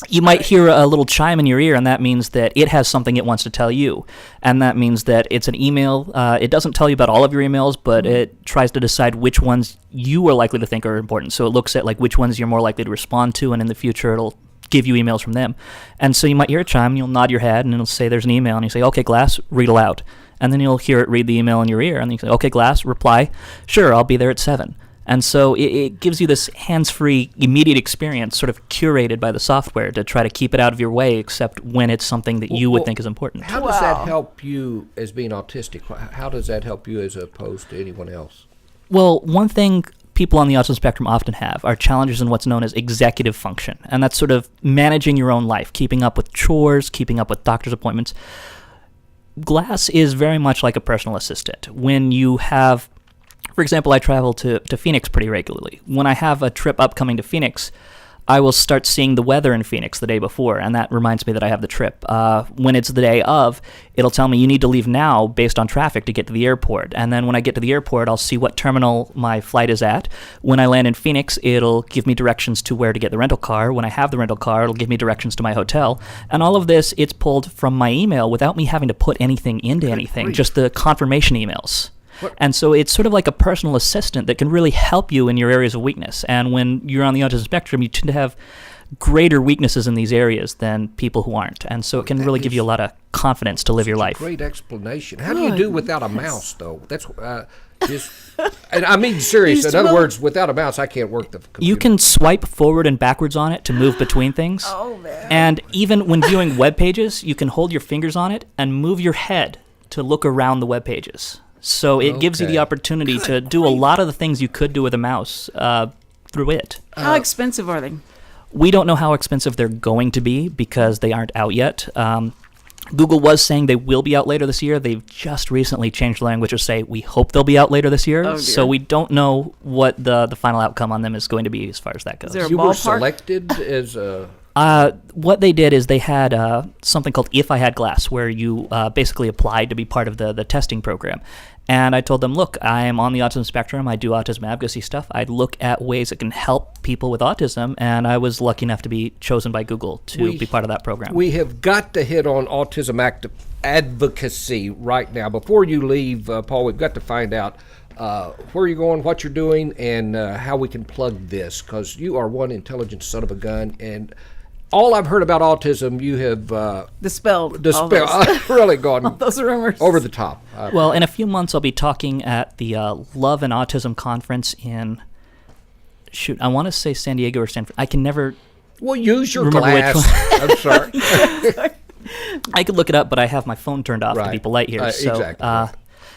you might hear a little chime in your ear, and that means that it has something it wants to tell you, and that means that it's an email. It doesn't tell you about all of your emails, but it tries to decide which ones you are likely to think are important. So it looks at like which ones you're more likely to respond to, and in the future it'll give you emails from them. And so you might hear a chime, and you'll nod your head, and it'll say there's an email, and you say, okay, Glass, read aloud. And then you'll hear it read the email in your ear, and then you say, okay, Glass, reply, sure, I'll be there at 7. And so it gives you this hands-free, immediate experience, sort of curated by the software to try to keep it out of your way, except when it's something that you would think is important. How does that help you as being autistic? How does that help you as opposed to anyone else? Well, one thing people on the autism spectrum often have are challenges in what's known as executive function, and that's sort of managing your own life, keeping up with chores, keeping up with doctor's appointments. Glass is very much like a personal assistant. When you have, for example, I travel to Phoenix pretty regularly. When I have a trip upcoming to Phoenix, I will start seeing the weather in Phoenix the day before, and that reminds me that I have the trip. When it's the day of, it'll tell me you need to leave now based on traffic to get to the airport. And then when I get to the airport, I'll see what terminal my flight is at. When I land in Phoenix, it'll give me directions to where to get the rental car. When I have the rental car, it'll give me directions to my hotel. And all of this, it's pulled from my email without me having to put anything into anything, just the confirmation emails. And so it's sort of like a personal assistant that can really help you in your areas of weakness. And when you're on the autism spectrum, you tend to have greater weaknesses in these areas than people who aren't. And so it can really give you a lot of confidence to live your life. Great explanation. How do you do without a mouse, though? That's just, and I mean serious. In other words, without a mouse, I can't work the computer. You can swipe forward and backwards on it to move between things. Oh, man. And even when viewing web pages, you can hold your fingers on it and move your head to look around the web pages. So it gives you the opportunity to do a lot of the things you could do with a mouse through it. How expensive are they? We don't know how expensive they're going to be because they aren't out yet. Google was saying they will be out later this year. They've just recently changed the language to say we hope they'll be out later this year. Oh, so we don't know what the final outcome on them is going to be as far as that goes. Is there a You were ballpark? selected as a... What they did is they had something called If I Had Glass, where you basically applied to be part of the testing program. And I told them, look, I am on the autism spectrum. I do autism advocacy stuff. I look at ways that can help people with autism, and I was lucky enough to be chosen by Google to be part of that program. We have got to hit on autism advocacy right now. Before you leave, Paul, we've got to find out where you're going, what you're doing, and how we can plug this, because you are one intelligent son of a gun, and all I've heard about autism, you have dispelled really gone all those rumors over the top. Well, in a few months, I'll be talking at the Love and Autism Conference in, I want to say San Diego or Stanford. I can never Well, use your remember glass. I'm sorry. I could look it up, but I have my phone turned off to be polite here. Exactly.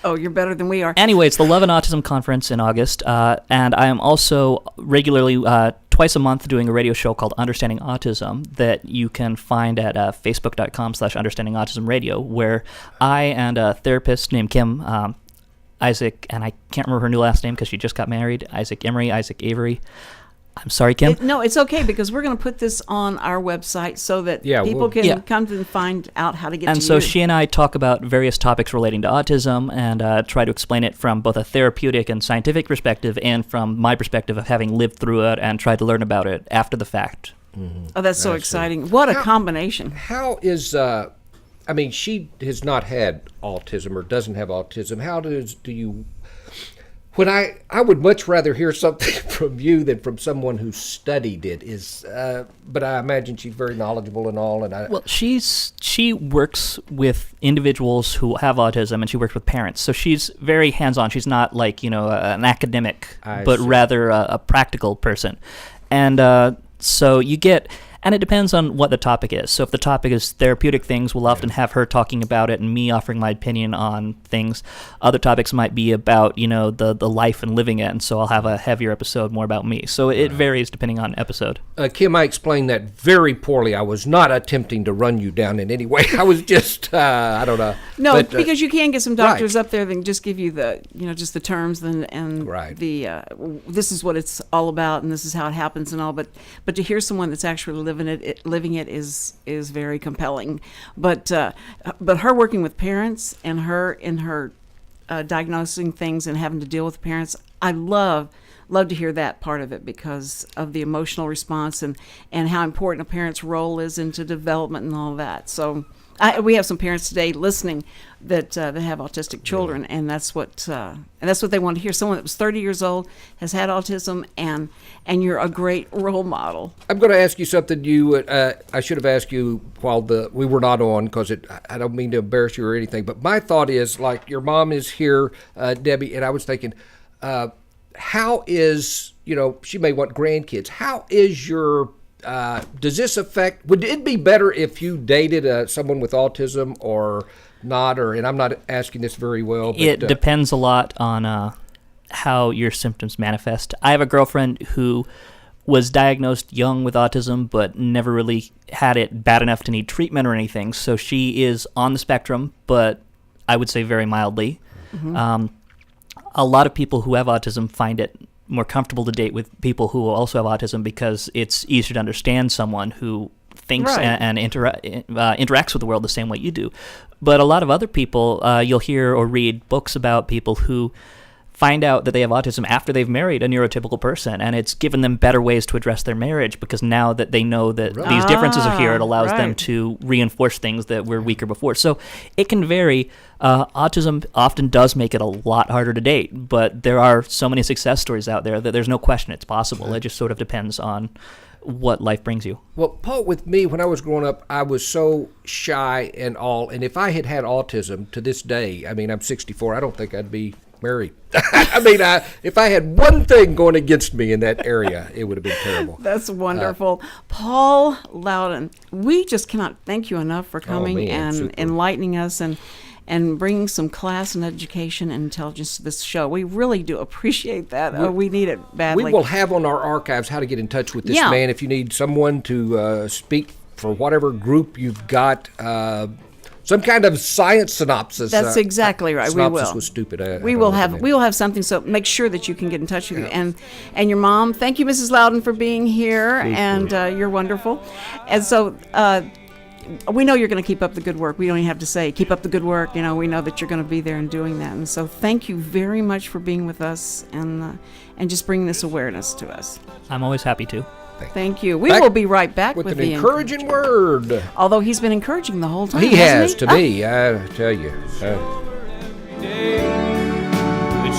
Oh, you're better than we are. Anyway, it's the Love and Autism Conference in August, and I am also regularly, twice a month, doing a radio show called Understanding Autism that you can find at facebook.com/understandingautismradio, where I and a therapist named Kim Isaac, and I can't remember her new last name because she just got married, Isaac Avery. I'm sorry, Kim. No, it's okay, because we're going to put this on our website so that people can come and find out how to get to you. And so she and I talk about various topics relating to autism and try to explain it from both a therapeutic and scientific perspective and from my perspective of having lived through it and tried to learn about it after the fact. Mm-hmm. Oh, that's so exciting. What a combination. How is, she has not had autism or doesn't have autism. How do you... When I would much rather hear something from you than from someone who studied it. But I imagine she's very knowledgeable and all. Well, she works with individuals who have autism, and she works with parents. So she's very hands-on. She's not like an academic, but rather a practical person. And so you get. And it depends on what the topic is. So if the topic is therapeutic things, we'll often have her talking about it and me offering my opinion on things. Other topics might be about, the life and living it. And so I'll have a heavier episode more about me. So it varies depending on episode. Kim, I explained that very poorly. I was not attempting to run you down in any way. I was just, I don't know. No, but, because you can get some doctors up there that can just give you the, just the terms and the, this is what it's all about and this is how it happens and all. But to hear someone that's actually living it is very compelling. But her working with parents and her in her diagnosing things and having to deal with parents, I love to hear that part of it because of the emotional response and how important a parent's role is into development and all that. So we have some parents today listening that have autistic children, and that's what they want to hear. Someone that was 30 years old has had autism, and you're a great role model. I'm going to ask you something I should have asked you while we were not on, because I don't mean to embarrass you or anything, but my thought is, like, your mom is here, Debbie, and I was thinking, how is, she may want grandkids. How is your does this affect? Would it be better if you dated someone with autism or not? And I'm not asking this very well. But, it depends a lot on how your symptoms manifest. I have a girlfriend who was diagnosed young with autism, but never really had it bad enough to need treatment or anything. So she is on the spectrum, but I would say very mildly. Mm-hmm. A lot of people who have autism find it more comfortable to date with people who also have autism because it's easier to understand someone who thinks and interacts with the world the same way you do. But a lot of other people, you'll hear or read books about people who find out that they have autism after they've married a neurotypical person, and it's given them better ways to address their marriage because now that they know that these differences are here, it allows them to reinforce things that were weaker before. So it can vary. Autism often does make it a lot harder to date, but there are so many success stories out there that there's no question it's possible. It just sort of depends on what life brings you. Well, Paul, with me, when I was growing up, I was so shy and all, and if I had autism to this day, I'm 64, I don't think I'd be married. If I had one thing going against me in that area, it would have been terrible. That's wonderful. Paul Louden, we just cannot thank you enough for coming and enlightening us and bringing some class and education and intelligence to this show. We really do appreciate that. We need it badly. We will have on our archives how to get in touch with this man if you need someone to speak for whatever group you've got. Some kind of science synopsis. That's exactly right. We will. Synopsis was stupid. We will have something. So make sure that you can get in touch with you and your mom. Thank you, Mrs. Louden, for being here, and you're wonderful. And so we know you're going to keep up the good work. We don't even have to say, keep up the good work. You know, we know that you're going to be there and doing that. And so thank you very much for being with us and just bringing this awareness to us. I'm always happy to. Thank you. We will be right back with an the encouraging word. Although he's been encouraging the whole time. He has hasn't to me, I tell you. That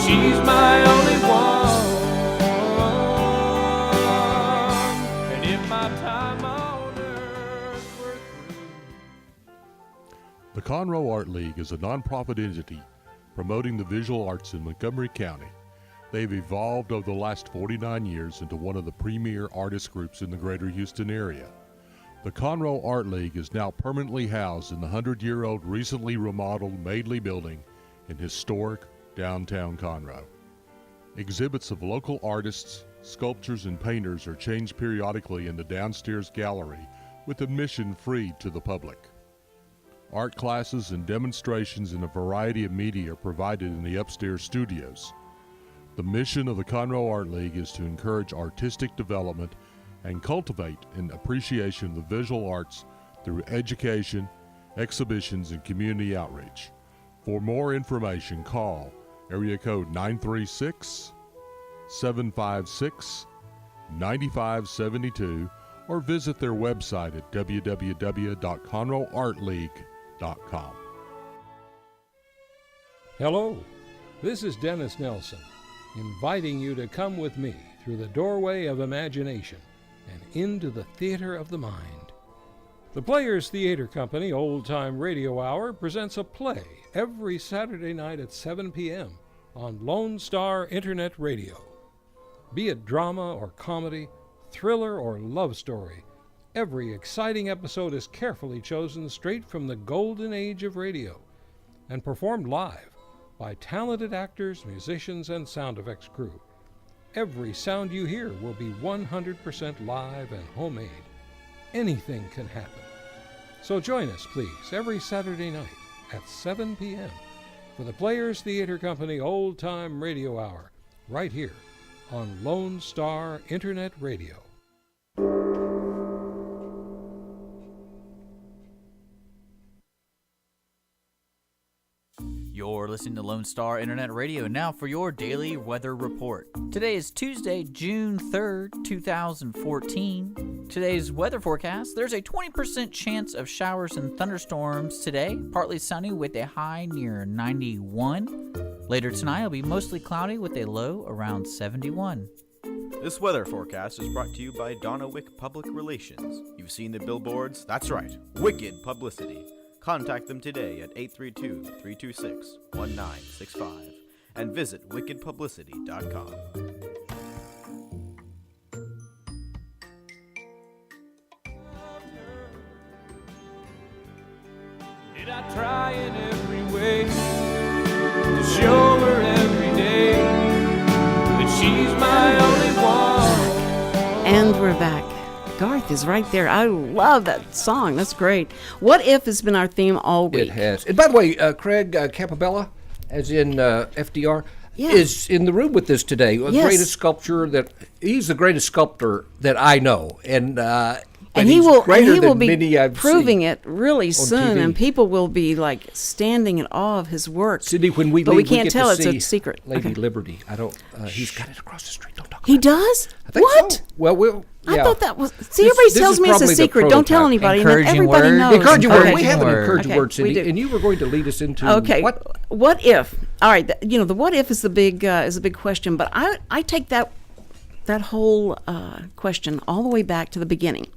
she's my only one. And if my time on earth were through. The Conroe Art League is a nonprofit entity promoting the visual arts in Montgomery County. They've evolved over the last 49 years into one of the premier artist groups in the greater Houston area. The Conroe Art League is now permanently housed in the 100-year-old recently remodeled Madeley building in historic downtown Conroe. Exhibits of local artists, sculptors, and painters are changed periodically in the downstairs gallery with admission free to the public. Art classes and demonstrations in a variety of media are provided in the upstairs studios. The mission of the Conroe Art League is to encourage artistic development and cultivate an appreciation of the visual arts through education, exhibitions, and community outreach. For more information, call area code 936-756-9572 or visit their website at www.conroeartleague.com. Hello, this is Dennis Nelson, inviting you to come with me through the doorway of imagination and into the theater of the mind. The Players Theater Company Old Time Radio Hour presents a play every Saturday night at 7 p.m. on Lone Star Internet Radio. Be it drama or comedy, thriller or love story, every exciting episode is carefully chosen straight from the golden age of radio and performed live by talented actors, musicians, and sound effects crew. Every sound you hear will be 100% live and homemade. Anything can happen. So join us, please, every Saturday night at 7 p.m. for the Players Theater Company Old Time Radio Hour, right here on Lone Star Internet Radio. You're listening to Lone Star Internet Radio. Now for your daily weather report. Today is Tuesday, June 3rd, 2014. Today's weather forecast, there's a 20% chance of showers and thunderstorms today. Partly sunny with a high near 91. Later tonight, it'll be mostly cloudy with a low around 71. This weather forecast is brought to you by Donna Wick Public Relations. You've seen the billboards? That's right, wicked publicity. Contact them today at 832-326-1965 and visit wickedpublicity.com. Did I try in every way to show her every day that she's my only one? And we're back. Garth is right there. I love that song. That's great. What If has been our theme all week. It has. And by the way, Craig Capabella, as in FDR, is in the room with us today. Greatest sculptor he's the greatest sculptor that I know. And he will be I've proving seen it really soon, TV. and people will be like standing in awe of his work. Cindy, when we but leave, we can't get tell to it's see a secret. Lady Liberty. I don't. He's got it across the street. Don't talk. He does? I think What? So. Well, I thought that was. See, everybody tells me it's a secret. Don't tell anybody. And then everybody knows. Encouraging word. Okay. We have an encouraging word, Cindy, we do. and you were going to lead us into what if? All right, the what if is the big question. But I take that whole question all the way back to the beginning.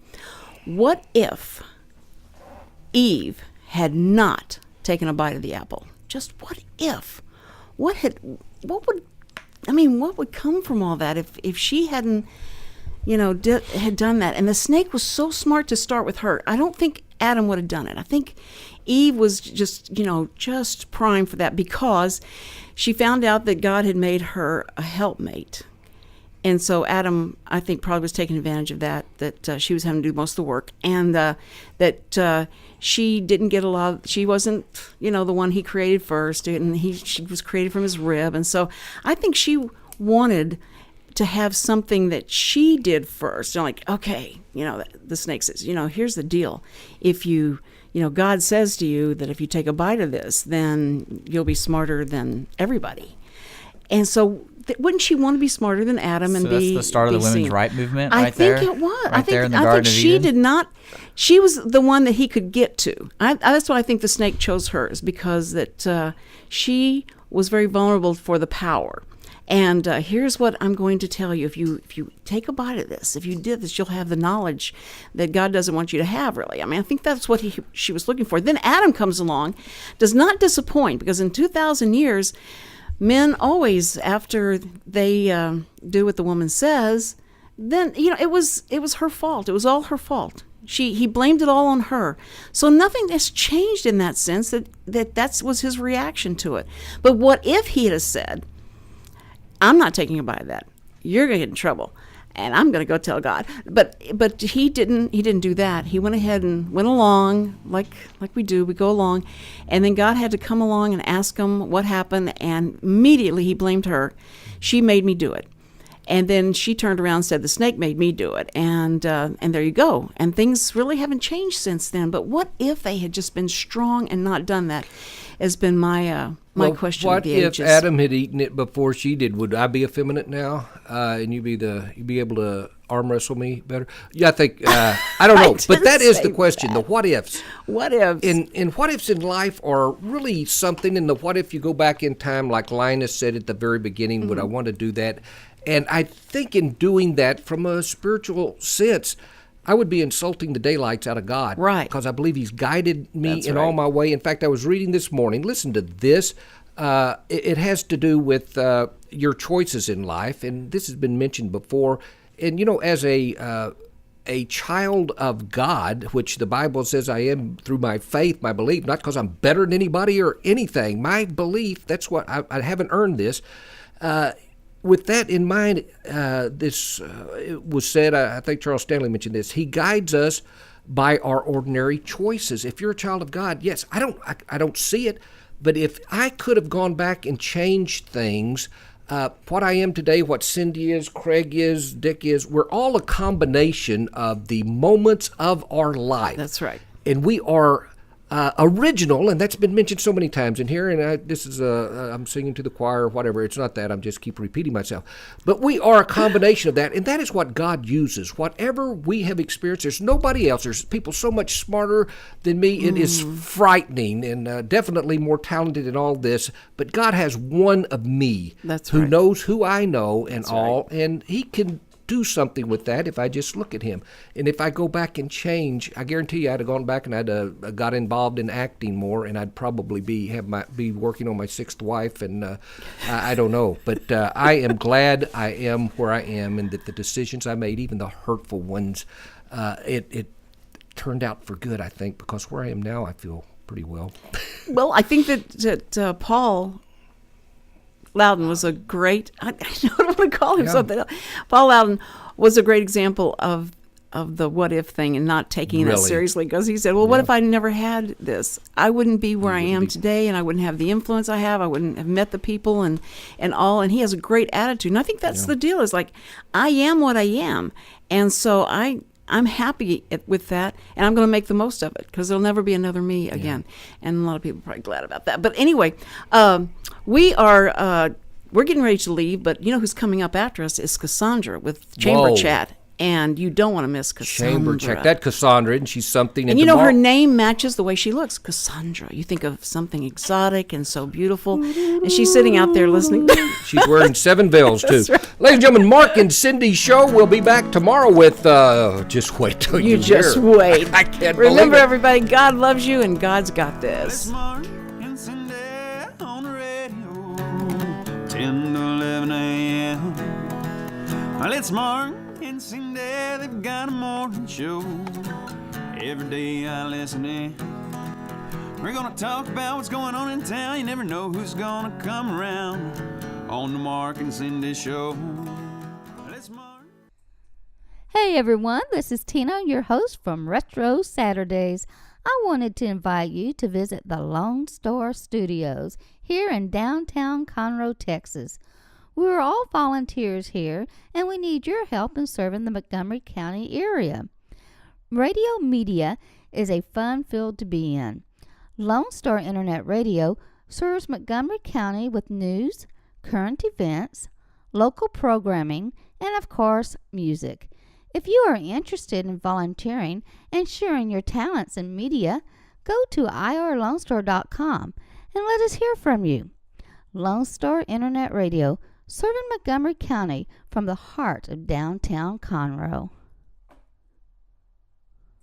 What if Eve had not taken a bite of the apple? Just what if? What would come from all that if she hadn't, had done that? And the snake was so smart to start with her. I don't think Adam would have done it. I think Eve was just primed for that because she found out that God had made her a helpmate. And so Adam, I think, probably was taking advantage of that she was having to do most of the work, and that she didn't get a lot. She wasn't, the one he created first, and she was created from his rib. And so I think she wanted to have something that she did first. Like, okay, the snake says, here's the deal. If you, God says to you that if you take a bite of this, then you'll be smarter than everybody. And so wouldn't she want to be smarter than Adam and so be that's the start of the be women's seen? right movement I right think there? it was. Right I think, there in the I Garden think of she Eden? did not. She was the one that he could get to. That's why I think the snake chose hers, because that she was very vulnerable for the power. And here's what I'm going to tell you. If you take a bite of this, if you did this, you'll have the knowledge that God doesn't want you to have, really. I mean, I think that's what she was looking for. Then Adam comes along, does not disappoint, because in 2,000 years, men always, after they do what the woman says, then, it was her fault. It was all her fault. He blamed it all on her. So nothing has changed in that sense, that was his reaction to it. But what if he had said, I'm not taking a bite of that. You're going to get in trouble, and I'm going to go tell God. But he didn't do that. He went ahead and went along like we do. We go along, and then God had to come along and ask him what happened, and immediately he blamed her. She made me do it. And then she turned around and said, the snake made me do it. And there you go. And things really haven't changed since then. But what if they had just been strong and not done that, has been my question of the ages. What if Adam had eaten it before she did? Would I be effeminate now, and you'd be able to arm wrestle me better? Yeah, I think I don't know, but that is the question. The what ifs. What ifs? And what ifs in life are really something. And the what if you go back in time, like Linus said at the very beginning, would I want to do that? And I think in doing that, from a spiritual sense, I would be insulting the daylights out of God. Right. Because I believe he's guided me That's in right. all my way. In fact, I was reading this morning. Listen to this. It has to do with your choices in life. And this has been mentioned before. And, as a child of God, which the Bible says I am through my faith, my belief, not because I'm better than anybody or anything. My belief, that's what I haven't earned this. With that in mind, it was said, I think Charles Stanley mentioned this, he guides us by our ordinary choices. If you're a child of God, yes, I don't see it, but if I could have gone back and changed things, what I am today, what Cindy is, Craig is, Dick is, we're all a combination of the moments of our life. That's right. And we are original, and that's been mentioned so many times in here, and this is I'm singing to the choir or whatever. It's not that. I'm just keep repeating myself. But we are a combination of that, and that is what God uses. Whatever we have experienced, there's nobody else. There's people so much smarter than me. It is frightening, and definitely more talented in all this. But God has one of me who knows who I know and all, and he can do something with that if I just look at him. And if I go back and change, I guarantee you I'd have gone back and I'd got involved in acting more, and I'd probably be working on my sixth wife, and I don't know. But I am glad I am where I am, and that the decisions I made, even the hurtful ones, it turned out for good, I think, because where I am now, I feel pretty well. Well, I think that Paul Louden was a great, I don't want to call him something else. Paul Louden was a great example of the what if thing and not taking that seriously, because he said, well, what if I never had this? I wouldn't be where I am today, and I wouldn't have the influence I have. I wouldn't have met the people and all. And he has a great attitude. And I think that's the deal, is like, I am what I am. And so I'm happy with that, and I'm going to make the most of it, because there'll never be another me again. And a lot of people are probably glad about that. But anyway, we're getting ready to leave, but you know who's coming up after us is Cassandra with Chamber Chat. And you don't want to miss Cassandra. Chamber Chat. That Cassandra, and she's something. And you know, her name matches the way she looks. Cassandra. You think of something exotic and so beautiful. And she's sitting out there listening. She's wearing 7 veils, too. Right. Ladies and gentlemen, Mark and Cindy's show. We'll be back tomorrow with just wait till you just hear. wait. I can't Remember, believe it. everybody, God loves you, and God's got this. It's Mark and Cindy on the radio, 10 to 11 a.m. Well, it's Mark and Cindy, they've got a morning show. Every day I listen in. We're gonna talk about what's going on in town. You never know who's gonna come around on the Mark and Cindy show. Well, it's Mark. Hey everyone, this is Tina, your host from Retro Saturdays. I wanted to invite you to visit the Lone Star Studios here in downtown Conroe, Texas. We're all volunteers here, and we need your help in serving the Montgomery County area. Radio media is a fun field to be in. Lone Star Internet Radio serves Montgomery County with news, current events, local programming, and of course, music. If you are interested in volunteering and sharing your talents in media, go to irlonestar.com and let us hear from you. Lone Star Internet Radio, serving Montgomery County from the heart of downtown Conroe.